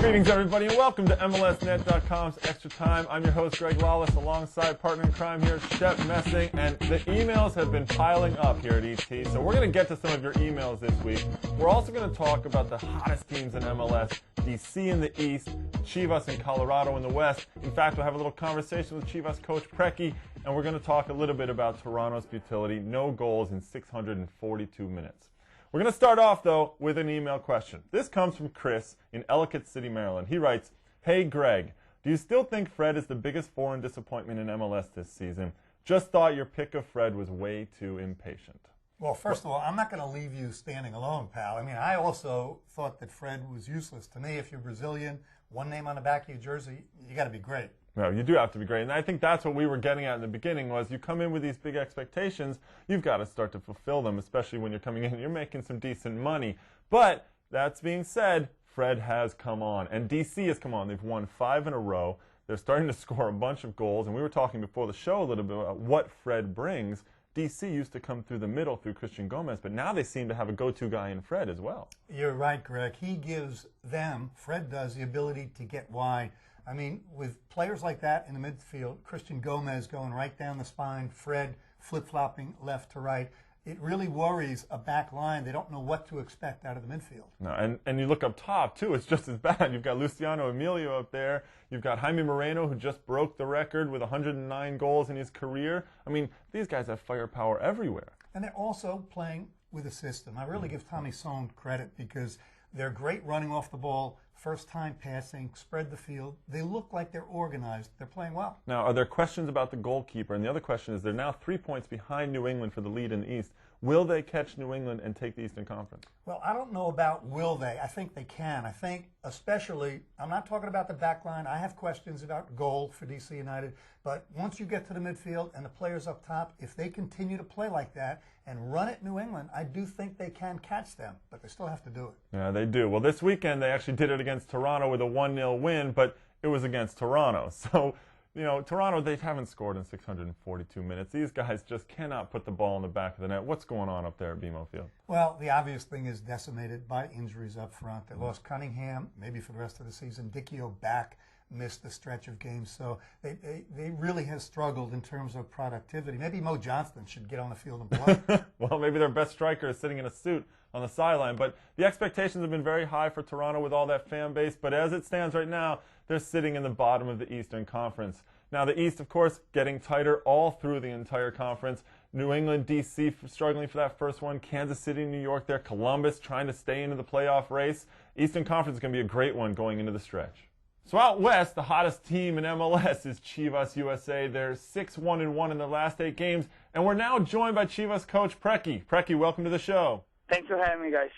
Greetings, everybody, and welcome to MLSnet.com's Extra Time. I'm your host, Greg Lawless, alongside partner in crime here, Shep Messing, and the emails have been piling up here at ET, so we're going to get to some of your emails this week. We're also going to talk about the hottest teams in MLS, DC in the East, Chivas and Colorado in the West. In fact, we'll have a little conversation with Chivas coach Preki, and we're going to talk a little bit about Toronto's futility, no goals in 642 minutes. We're going to start off, though, with an email question. This comes from Chris in Ellicott City, Maryland. He writes, "Hey, Greg, do you still think Fred is the biggest foreign disappointment in MLS this season? Just thought your pick of Fred was way too impatient." Well, first of all, I'm not going to leave you standing alone, pal. I mean, I also thought that Fred was useless. To me, if you're Brazilian, one name on the back of your jersey, you got to be great. No, you do have to be great. And I think that's what we were getting at in the beginning was you come in with these big expectations, you've got to start to fulfill them, especially when you're coming in and you're making some decent money. But that's being said, Fred has come on. And DC has come on. They've won 5 in a row. They're starting to score a bunch of goals. And we were talking before the show a little bit about what Fred brings. DC used to come through the middle through Christian Gomez, but now they seem to have a go-to guy in Fred as well. You're right, Greg. He gives them, Fred does, the ability to get wide. I mean, with players like that in the midfield, Christian Gomez going right down the spine, Fred flip-flopping left to right, it really worries a back line. They don't know what to expect out of the midfield. No, and you look up top, too, it's just as bad. You've got Luciano Emilio up there. You've got Jaime Moreno, who just broke the record with 109 goals in his career. I mean, these guys have firepower everywhere. And they're also playing with a system. I really give Tommy Sohn credit because they're great running off the ball, first time passing, spread the field. They look like they're organized. They're playing well. Now, are there questions about the goalkeeper? And the other question is they're now 3 points behind New England for the lead in the East. Will they catch New England and take the Eastern Conference? Well, I don't know about will they. I think they can. I think especially, I'm not talking about the back line. I have questions about goal for DC United. But once you get to the midfield and the players up top, if they continue to play like that and run at New England, I do think they can catch them. But they still have to do it. Yeah, they do. Well, this weekend they actually did it against Toronto with a 1-0 win, but it was against Toronto. So, you know, Toronto, they haven't scored in 642 minutes. These guys just cannot put the ball in the back of the net. What's going on up there at BMO Field? Well, the obvious thing is decimated by injuries up front. They lost Cunningham, maybe for the rest of the season. Dicchio back, missed the stretch of games. So they really have struggled in terms of productivity. Maybe Mo Johnston should get on the field and play. Well, maybe their best striker is sitting in a suit on the sideline. But the expectations have been very high for Toronto with all that fan base. But as it stands right now, they're sitting in the bottom of the Eastern Conference. Now, the East, of course, getting tighter all through the entire conference. New England, D.C. struggling for that first one. Kansas City, New York there. Columbus trying to stay into the playoff race. Eastern Conference is going to be a great one going into the stretch. So out west, the hottest team in MLS is Chivas USA. They're 6-1-1 in their last 8 games. And we're now joined by Chivas coach Preki. Preki, welcome to the show. Thanks for having me, guys.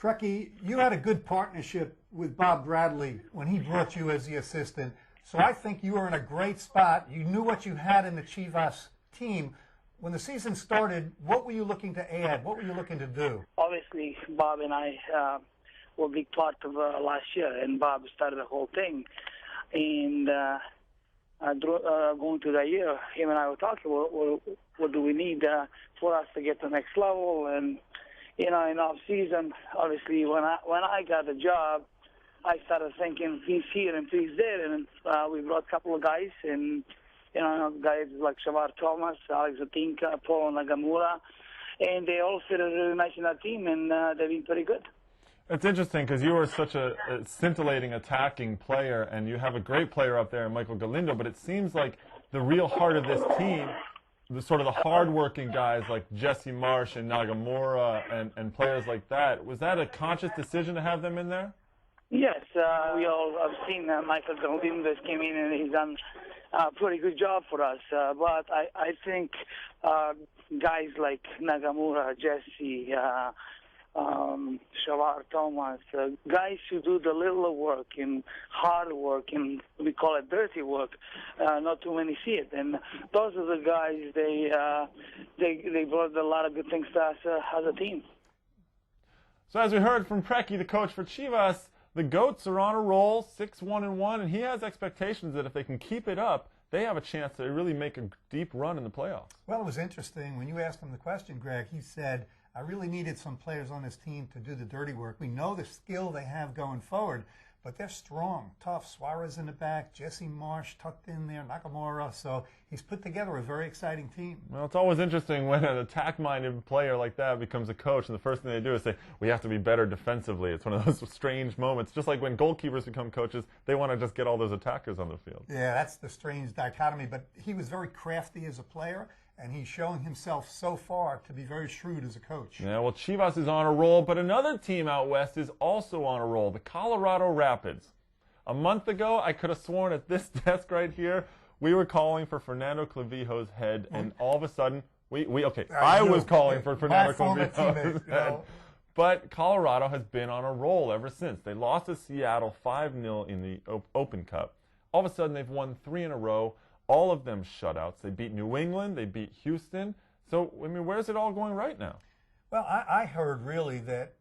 Preki, you had a good partnership with Bob Bradley when he brought you as the assistant. So I think you were in a great spot. You knew what you had in the Chivas team. When the season started, what were you looking to add? What were you looking to do? Obviously, Bob and I were a big part of last year, and Bob started the whole thing. And going to that year, him and I were talking, what do we need for us to get to the next level? And, you know, in off-season, obviously, when I got the job, I started thinking piece here and piece there, and we brought a couple of guys, and you know, guys like Shavar Thomas, Alex Otinka, Paul Nagamura, and they all fit really nice in our team, and they've been pretty good. It's interesting because you are such a scintillating attacking player, and you have a great player up there, Michael Galindo, but it seems like the real heart of this team, the sort of the hard-working guys like Jesse Marsh and Nagamura and players like that, was that a conscious decision to have them in there? Yes, we all have seen Michael Galindo came in and he's done a pretty good job for us. But I think guys like Nagamura, Jesse, Shavar Thomas, guys who do the little work and hard work, and we call it dirty work, not too many see it. And those are the guys, they brought a lot of good things to us as a team. So as we heard from Preki, the coach for Chivas, the Goats are on a roll, 6-1-1, and he has expectations that if they can keep it up, they have a chance to really make a deep run in the playoffs. Well, it was interesting. When you asked him the question, Greg, he said, I really needed some players on this team to do the dirty work. We know the skill they have going forward, but they're strong, tough. Suarez in the back, Jesse Marsh tucked in there, Nakamura. So he's put together a very exciting team. Well, it's always interesting when an attack-minded player like that becomes a coach, and the first thing they do is say, we have to be better defensively. It's one of those strange moments. Just like when goalkeepers become coaches, they want to just get all those attackers on the field. Yeah, that's the strange dichotomy. But he was very crafty as a player, and he's showing himself so far to be very shrewd as a coach. Yeah, well, Chivas is on a roll, but another team out west is also on a roll, the Colorado Rapids. A month ago, I could have sworn at this desk right here, we were calling for Fernando Clavijo's head, and all of a sudden, I was calling for Fernando Clavijo's head. But Colorado has been on a roll ever since. They lost to Seattle 5-0 in the Open Cup. All of a sudden, they've won 3 in a row. All of them shutouts. They beat New England. They beat Houston. So, I mean, where's it all going right now? Well, I heard really that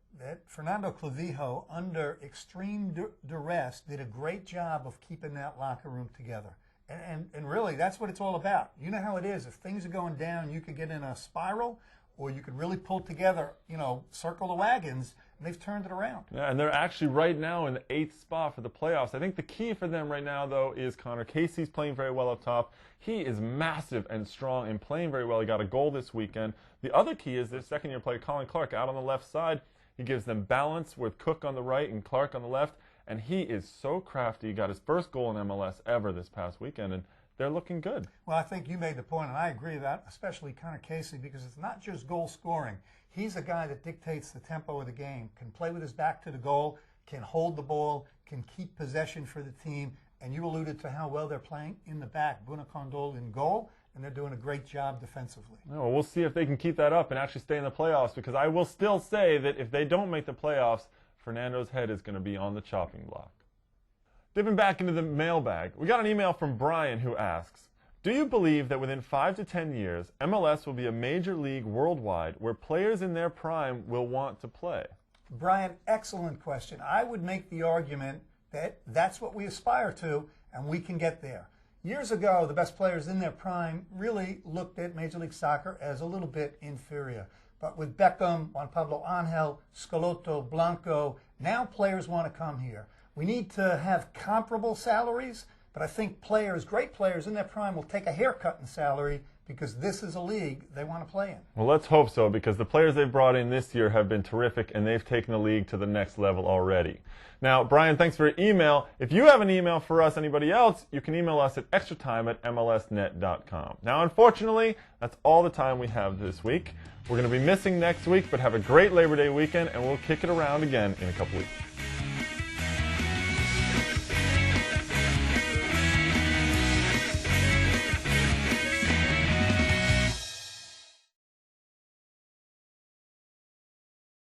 Fernando Clavijo, under extreme duress, did a great job of keeping that locker room together. And really, that's what it's all about. You know how it is. If things are going down, you could get in a spiral, or you could really pull together, circle the wagons, and they've turned it around. Yeah, and they're actually right now in the 8th spot for the playoffs. I think the key for them right now, though, is Connor Casey's playing very well up top. He is massive and strong and playing very well. He got a goal this weekend. The other key is their second-year player, Colin Clark, out on the left side. He gives them balance with Cook on the right and Clark on the left, and he is so crafty. He got his first goal in MLS ever this past weekend, and they're looking good. Well, I think you made the point, and I agree with that, especially Connor Casey, because it's not just goal scoring. He's a guy that dictates the tempo of the game, can play with his back to the goal, can hold the ball, can keep possession for the team, and you alluded to how well they're playing in the back. Buna Condol in goal, and they're doing a great job defensively. Well, we'll see if they can keep that up and actually stay in the playoffs, because I will still say that if they don't make the playoffs, Fernando's head is going to be on the chopping block. Dipping back into the mailbag, we got an email from Brian who asks, do you believe that within 5 to 10 years, MLS will be a major league worldwide where players in their prime will want to play? Brian, excellent question. I would make the argument that that's what we aspire to, and we can get there. Years ago, the best players in their prime really looked at Major League Soccer as a little bit inferior. But with Beckham, Juan Pablo Angel, Schelotto, Blanco, now players want to come here. We need to have comparable salaries, but I think players, great players in their prime, will take a haircut in salary because this is a league they want to play in. Well, let's hope so, because the players they've brought in this year have been terrific, and they've taken the league to the next level already. Now, Brian, thanks for your email. If you have an email for us, anybody else, you can email us at extratime@mlsnet.com. Now, unfortunately, that's all the time we have this week. We're going to be missing next week, but have a great Labor Day weekend, and we'll kick it around again in a couple weeks.